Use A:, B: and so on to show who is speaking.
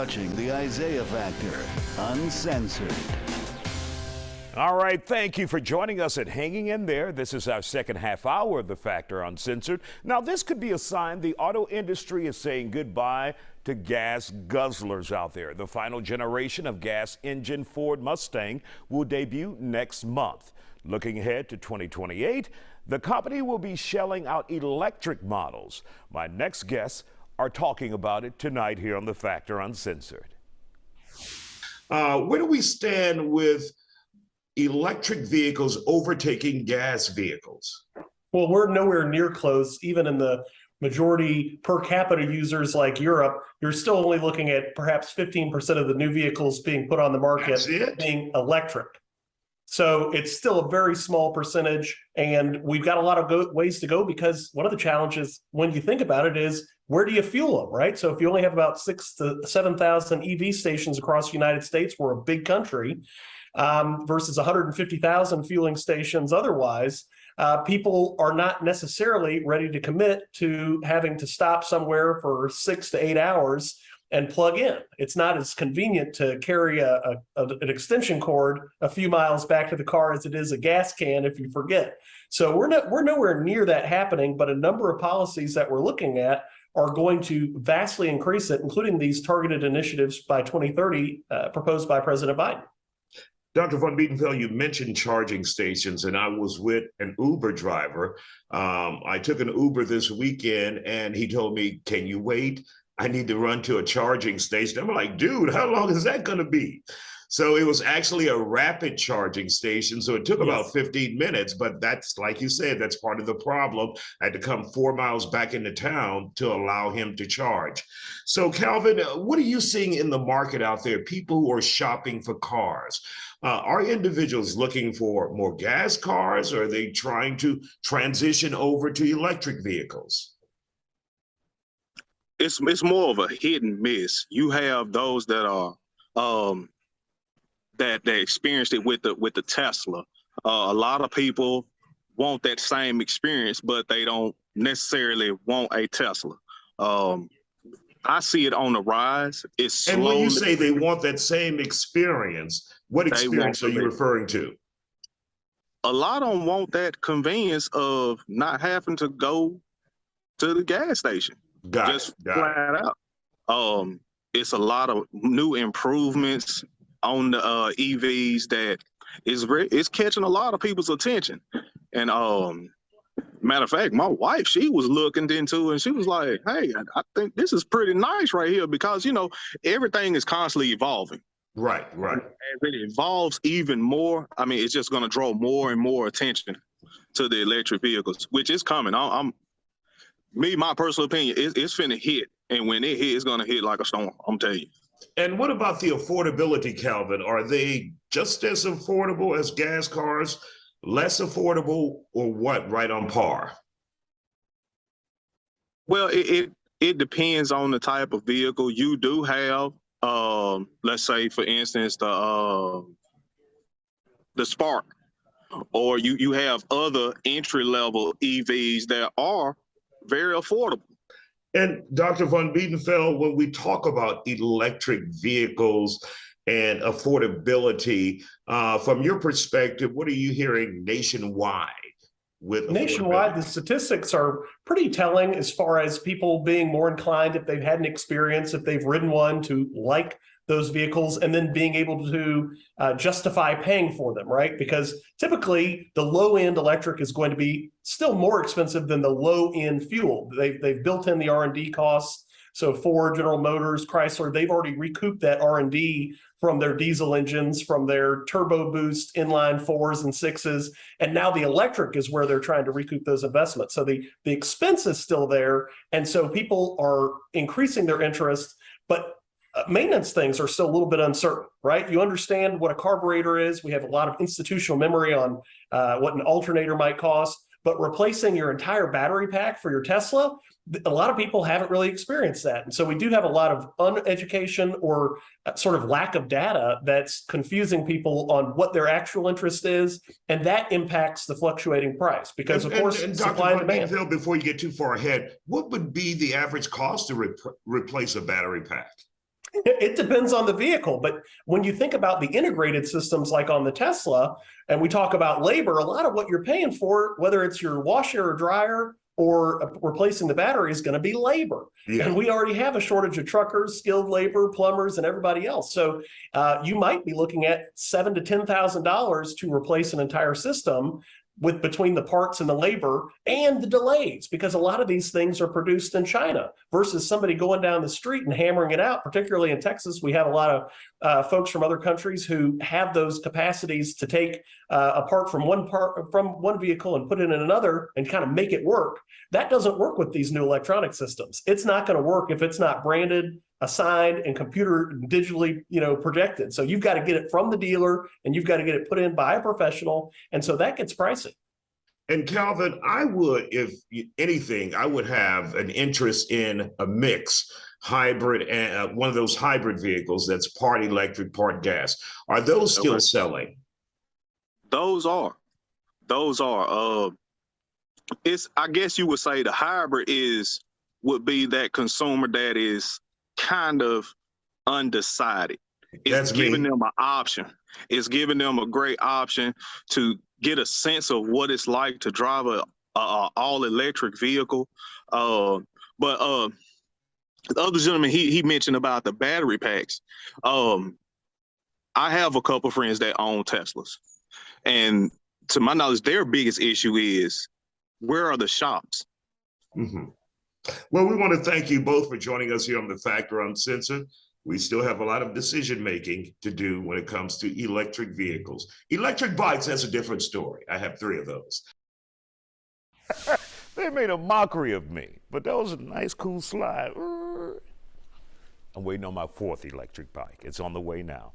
A: watching the Isaiah Factor Uncensored.
B: All right, thank you for joining us and hanging in there. This is our second half hour of The Factor Uncensored. Now, this could be a sign the auto industry is saying goodbye to gas guzzlers out there. The final generation of gas engine Ford Mustang will debut next month. Looking ahead to 2028, the company will be shelling out electric models. My next guests are talking about it tonight here on The Factor Uncensored.
C: Where do we stand with electric vehicles overtaking gas vehicles?
D: Well, we're nowhere near close. Even in the majority per capita users like Europe, you're still only looking at perhaps 15% of the new vehicles being put on the market being electric. So it's still a very small percentage, and we've got a lot of ways to go, because one of the challenges when you think about it is, where do you fuel them, right? So if you only have about 6,000 to 7,000 EV stations across the United States, we're a big country, versus 150,000 fueling stations otherwise, people are not necessarily ready to commit to having to stop somewhere for 6 to 8 hours and plug in. It's not as convenient to carry an extension cord a few miles back to the car as it is a gas can if you forget. So we're nowhere near that happening, but a number of policies that we're looking at are going to vastly increase it, including these targeted initiatives by 2030 proposed by President Biden.
C: Dr. Van Bietenfeld, you mentioned charging stations, and I was with an Uber driver. I took an Uber this weekend, and he told me, "Can you wait? I need to run to a charging station." I'm like, dude, how long is that going to be? So it was actually a rapid charging station. So it took about 15 minutes, but that's, like you said, that's part of the problem. I had to come 4 miles back into town to allow him to charge. So Calvin, what are you seeing in the market out there? People who are shopping for cars. Are individuals looking for more gas cars, or are they trying to transition over to electric vehicles?
E: It's more of a hit and miss. You have those that are that experienced it with the Tesla. A lot of people want that same experience, but they don't necessarily want a Tesla. I see it on the rise. It's slowly.
C: And when you say they want that same experience, what experience are you referring to?
E: A lot of them want that convenience of not having to go to the gas station. Just flat out. It's a lot of new improvements on the EVs that is catching a lot of people's attention. And matter of fact, my wife, she was looking into it, and she was like, "Hey, I think this is pretty nice right here," because everything is constantly evolving.
C: Right.
E: As it evolves even more, I mean, it's just going to draw more and more attention to the electric vehicles, which is coming. My personal opinion, it's finna hit, and when it hit, it's gonna hit like a storm. I'm telling you.
C: And what about the affordability, Calvin? Are they just as affordable as gas cars, less affordable, or what? Right on par?
E: Well, it depends on the type of vehicle. You do have, let's say, for instance, the Spark, or you have other entry-level EVs that are very affordable.
C: And Dr. Van Bietenfeld, when we talk about electric vehicles and affordability, from your perspective, what are you hearing nationwide?
D: Nationwide, the statistics are pretty telling as far as people being more inclined, if they've had an experience, if they've ridden one, to like those vehicles, and then being able to justify paying for them, right? Because typically the low-end electric is going to be still more expensive than the low-end fuel. They've built in the R&D costs. So Ford, General Motors, Chrysler, they've already recouped that R&D from their diesel engines, from their turbo boost inline 4s and 6s. And now the electric is where they're trying to recoup those investments. So the expense is still there. And so people are increasing their interest, but maintenance things are still a little bit uncertain, right? You understand what a carburetor is. We have a lot of institutional memory on what an alternator might cost, but replacing your entire battery pack for your Tesla, a lot of people haven't really experienced that. And so we do have a lot of uneducation or sort of lack of data that's confusing people on what their actual interest is. And that impacts the fluctuating price because, of course, supply and demand.
C: Dr. Bietenfeld, before you get too far ahead, what would be the average cost to replace a battery pack?
D: It depends on the vehicle. But when you think about the integrated systems like on the Tesla, and we talk about labor, a lot of what you're paying for, whether it's your washer or dryer or replacing the battery, is going to be labor. Yeah. And we already have a shortage of truckers, skilled labor, plumbers, and everybody else. So you might be looking at $7,000 to $10,000 to replace an entire system with between the parts and the labor and the delays, because a lot of these things are produced in China versus somebody going down the street and hammering it out. Particularly in Texas, we have a lot of folks from other countries who have those capacities to take a part from one vehicle and put it in another and kind of make it work. That doesn't work with these new electronic systems. It's not going to work if it's not branded, assigned, and computer digitally, projected. So you've got to get it from the dealer and you've got to get it put in by a professional. And so that gets pricey.
C: And Calvin, I would, if anything, I would have an interest in a mix hybrid, and one of those hybrid vehicles that's part electric, part gas. Are those still selling?
E: Those are. It's, I guess you would say the hybrid would be that consumer that is kind of undecided. It's giving them an option. It's giving them a great option to get a sense of what it's like to drive a all electric vehicle. But the other gentleman, he mentioned about the battery packs. I have a couple of friends that own Teslas, and to my knowledge, their biggest issue is, where are the shops?
C: Mm-hmm. Well, we want to thank you both for joining us here on The Factor Uncensored. We still have a lot of decision-making to do when it comes to electric vehicles. Electric bikes, that's a different story. I have 3 of those.
B: They made a mockery of me, but that was a nice, cool slide. I'm waiting on my 4th electric bike. It's on the way now.